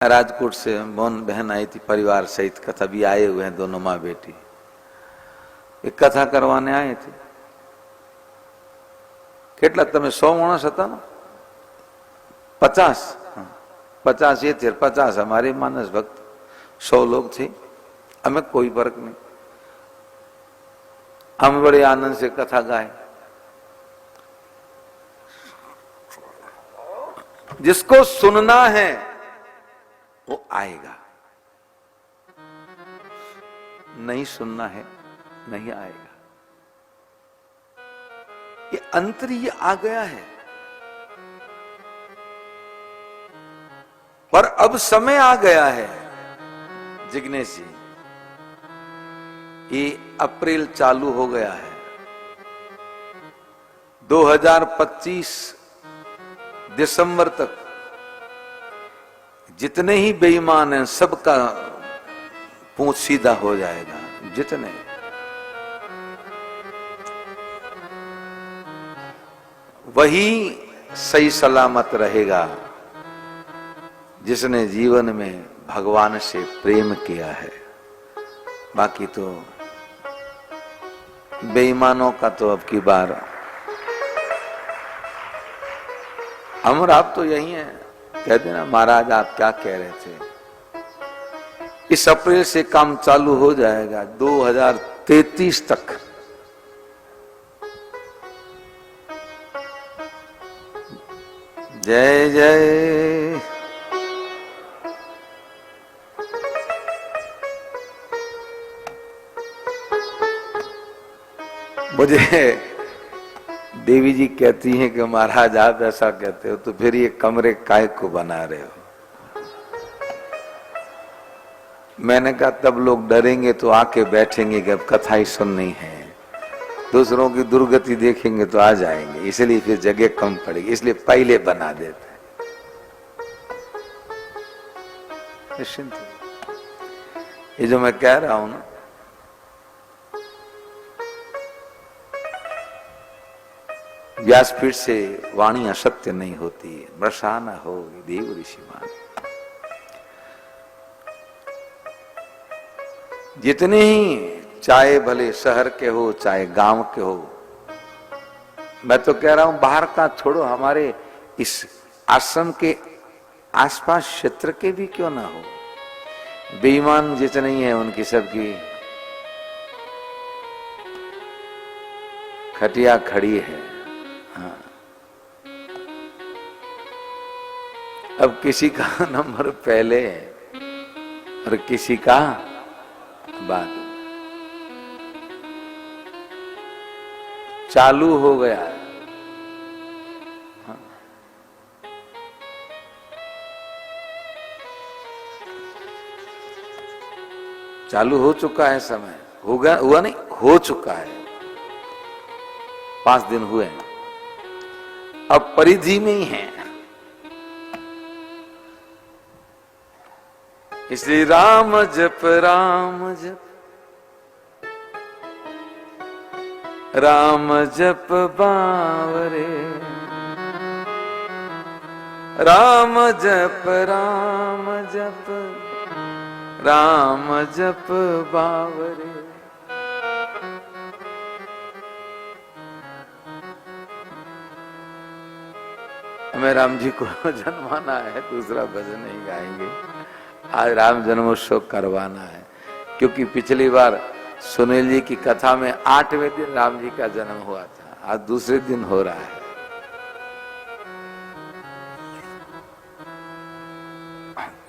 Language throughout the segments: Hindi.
राजकोट से मोहन बहन आई थी परिवार सहित, कथा भी आए हुए हैं दोनों माँ बेटी। एक कथा करवाने आए थे। કેટલા તમે 100 માણસ હતા ને? 50 50 ये थे, 50 हमारे मानस भक्त, 100 लोग थे। हमें कोई फर्क नहीं, हम बड़े आनंद से कथा गाए। जिसको सुनना है वो आएगा, नहीं सुनना है नहीं आएगा। ये अंतर ये आ गया है। पर अब समय आ गया है जिग्नेश जी, ये अप्रैल चालू हो गया है। 2025 दिसंबर तक जितने ही बेईमान हैं सबका पूंछ सीधा हो जाएगा। जितने वही सही सलामत रहेगा जिसने जीवन में भगवान से प्रेम किया है। बाकी तो बेईमानों का तो अब की बार हम और आप तो यही हैं। कहते ना महाराज आप क्या कह रहे थे, इस अप्रैल से काम चालू हो जाएगा 2033 तक। जय जय। मुझे देवी जी कहती हैं कि महाराज आप ऐसा कहते हो तो फिर ये कमरे काय को बना रहे हो। मैंने कहा तब लोग डरेंगे तो आके बैठेंगे कि अब कथा ही सुननी है, दूसरों की दुर्गति देखेंगे तो आ जाएंगे, इसलिए फिर जगह कम पड़ेगी, इसलिए पहले बना देते हैं। ये जो मैं कह रहा हूं ना, व्यासपीठ से वाणी असत्य नहीं होती, वर्षा न हो देव ऋषि मान। जितने ही चाहे भले शहर के हो चाहे गांव के हो, मैं तो कह रहा हूं बाहर का छोड़ो, हमारे इस आश्रम के आसपास क्षेत्र के भी क्यों ना हो, बेईमान जितने ही है उनकी सबकी खटिया खड़ी है। हाँ। अब किसी का नंबर पहले और किसी का बाद चालू हो गया है। हाँ। चालू हो चुका है समय, होगा हुआ नहीं, हो चुका है। 5 दिन हुए, अब परिधि में ही है। इसलिए राम जप राम जप राम जप बावरे, राम जप राम जप राम जप बावरे। हमें राम जी को जन्माना है, दूसरा भजन नहीं गाएंगे। आज राम जन्मोत्सव करवाना है, क्योंकि पिछली बार सुनील जी की कथा में 8वें दिन राम जी का जन्म हुआ था, आज दूसरे दिन हो रहा है।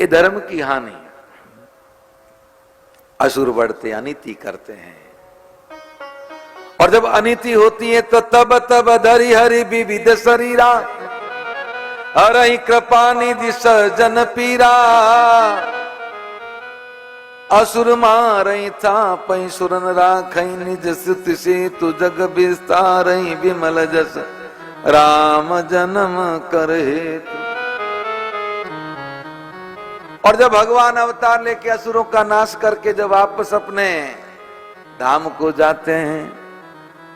ये धर्म की हानि, असुर बढ़ते अनीति करते हैं, और जब अनीति होती है तो तब तब धरि हरि विविध शरीरा, हरहि कृपा निधि सजन पीरा। असुर मारई था पै सुरन राखई, निज स्तुति से तु जग विस्तारई। विमल जस राम जन्म कर हेतु। और जब भगवान अवतार लेके असुरों का नाश करके जब वापस अपने धाम को जाते हैं,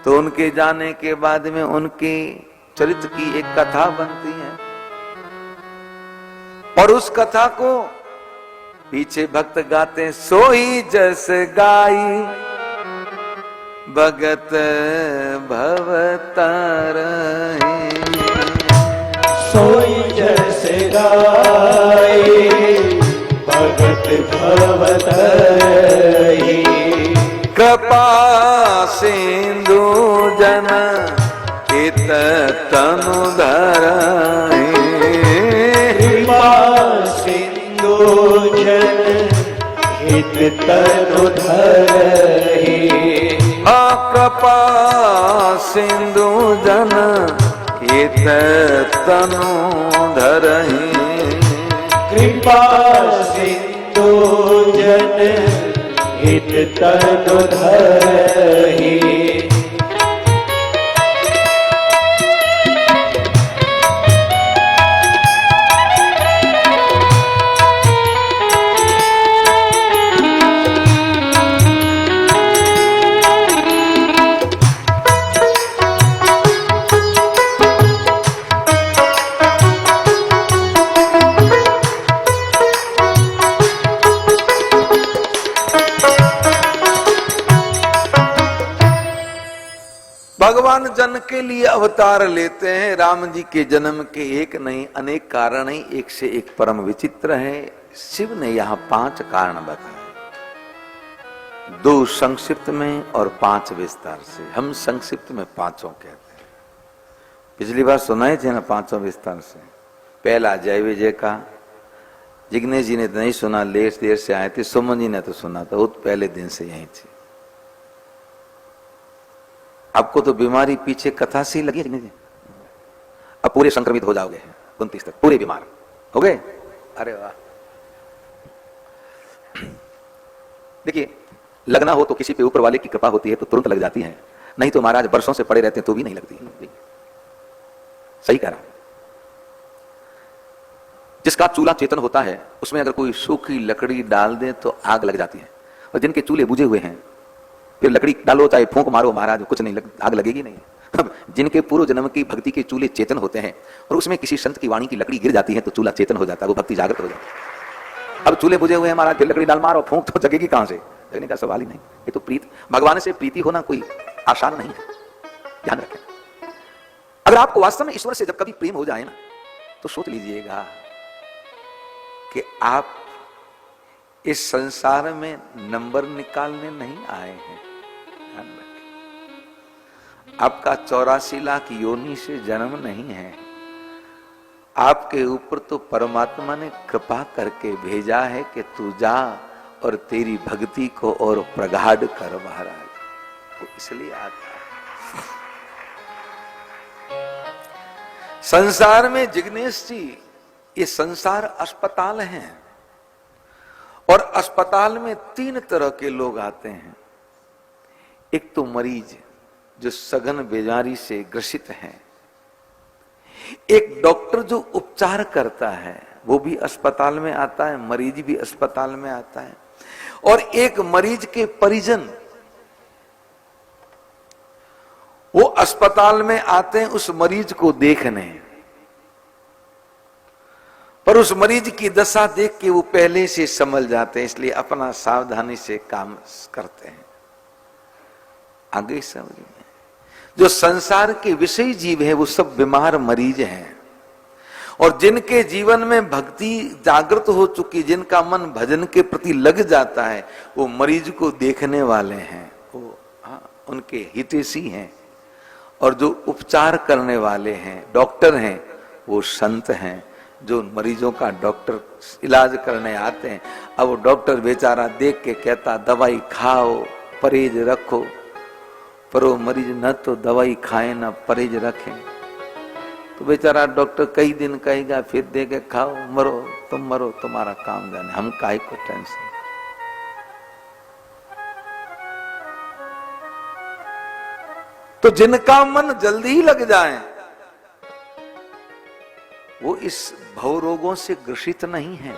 तो उनके जाने के बाद में उनके चरित्र की एक कथा बनती है, और उस कथा को पीछे भक्त गाते सोई जस गाई भगत भवतारहि। सोई जस गाई भगत भवतारहि। कृपा सिंधु जन हित तनु धरहि। कृपा सिंधु जन हित तनु धरहि। कृपा सिंधु जन हित तनु धरहि। कृपा सिंधु जन हित तनु धरहि। भगवान जन के लिए अवतार लेते हैं। राम जी के जन्म के एक नहीं अनेक कारण ही, एक से एक परम विचित्र है। शिव ने यहाँ 5 कारण बताए, 2 संक्षिप्त में और 5 विस्तार से। हम संक्षिप्त में 5 कहते हैं। पिछली बार सुनाए थे ना 5 विस्तार से। पहला जय विजय का, जिग्नेश जी ने तो नहीं सुना, लेट देर से आए थे। सुमन जी ने तो सुना था, वो पहले दिन से यही थी। आपको तो बीमारी पीछे कथा सी लगी है। अब पूरे संक्रमित हो जाओगे 29 तक, पूरे बीमार हो गए। अरे वाह। देखिए, लगना हो तो किसी पे ऊपर वाले की कृपा होती है तो तुरंत लग जाती है, नहीं तो महाराज वर्षों से पड़े रहते हैं तो भी नहीं लगती। सही कह रहा। जिसका चूल्हा चेतन होता है उसमें अगर कोई सूखी लकड़ी डाल दे तो आग लग जाती है, और जिनके चूल्हे बुझे हुए हैं फिर लकड़ी डालो चाहे फूंक मारो महाराज कुछ नहीं आग लगेगी नहीं। अब जिनके पूर्व जन्म की भक्ति के चूल्हे चेतन होते हैं और उसमें किसी संत की वाणी की लकड़ी गिर जाती है तो चूल्हा चेतन हो जाता है, वो भक्ति जागृत हो जाती है। अब चूल्हे बुझे हुए हैं महाराज, फिर लकड़ी डाल मारो फूंक तो जगेगी कहां से? जगने का सवाल ही नहीं। ये तो प्रीत, भगवान से प्रीति होना कोई आसान नहीं है, ध्यान रखें। अगर आपको वास्तव में ईश्वर से जब कभी प्रेम हो जाए ना तो सोच लीजिएगा कि आप इस संसार में नंबर निकालने नहीं आए हैं। आपका 84 लाख योनि से जन्म नहीं है। आपके ऊपर तो परमात्मा ने कृपा करके भेजा है कि तू जा और तेरी भक्ति को और प्रगाढ़ कर महाराज, वो इसलिए आता है। संसार में जिग्नेश जी, ये संसार अस्पताल है और अस्पताल में 3 तरह के लोग आते हैं। एक तो मरीज जो सघन बीमारी से ग्रसित है, एक डॉक्टर जो उपचार करता है वो भी अस्पताल में आता है, मरीज भी अस्पताल में आता है, और एक मरीज के परिजन वो अस्पताल में आते हैं उस मरीज को देखने, पर उस मरीज की दशा देख के वो पहले से संभल जाते हैं, इसलिए अपना सावधानी से काम करते हैं। आगे समझ में, जो संसार के विषयी जीव है वो सब बीमार मरीज हैं, और जिनके जीवन में भक्ति जागृत हो चुकी, जिनका मन भजन के प्रति लग जाता है, वो मरीज को देखने वाले हैं, वो उनके हितैषी हैं। और जो उपचार करने वाले हैं, डॉक्टर हैं, वो संत हैं, जो मरीजों का डॉक्टर इलाज करने आते हैं। अब वो डॉक्टर बेचारा देख के कहता दवाई खाओ, परहेज रखो, पर वो मरीज न तो दवाई खाए न परहेज रखे, तो बेचारा डॉक्टर कई दिन कहेगा, फिर दे के खाओ, मरो तुम मरो, तुम्हारा काम जाने, हम काहे को टेंशन। तो जिनका मन जल्दी ही लग जाए वो इस भव रोगों से ग्रसित नहीं है,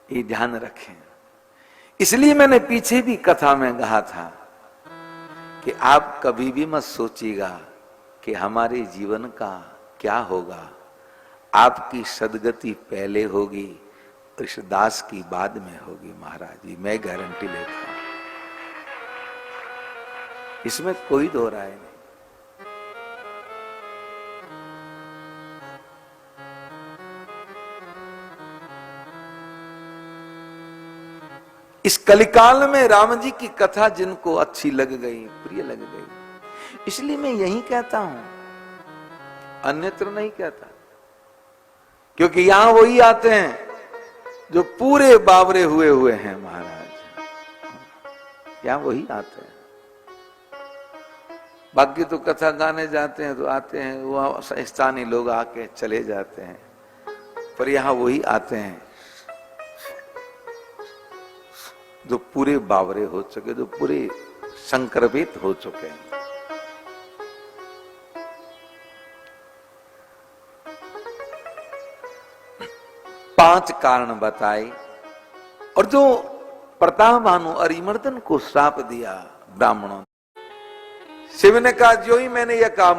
ये ध्यान रखें। इसलिए मैंने पीछे भी कथा में कहा था कि आप कभी भी मत सोचिएगा कि हमारे जीवन का क्या होगा। आपकी सदगति पहले होगी और इस दास की बाद में होगी महाराज जी, मैं गारंटी लेता हूं, इसमें कोई दो राय नहीं। इस कलिकाल में राम जी की कथा जिनको अच्छी लग गई, प्रिय लग गई, इसलिए मैं यही कहता हूं, अन्यत्र नहीं कहता, क्योंकि यहां वही आते हैं जो पूरे बावरे हुए हैं महाराज, यहां वही आते हैं। बाकी तो कथा गाने जाते हैं तो आते हैं, वहां स्थानीय लोग आके चले जाते हैं, पर यहां वही आते हैं जो पूरे बावरे हो चुके, जो पूरे संक्रमित हो चुके हैं। पांच कारण बताए, और जो प्रताप भानु अरिमर्दन को श्राप दिया ब्राह्मणों, शिव ने कहा जो ही मैंने यह काम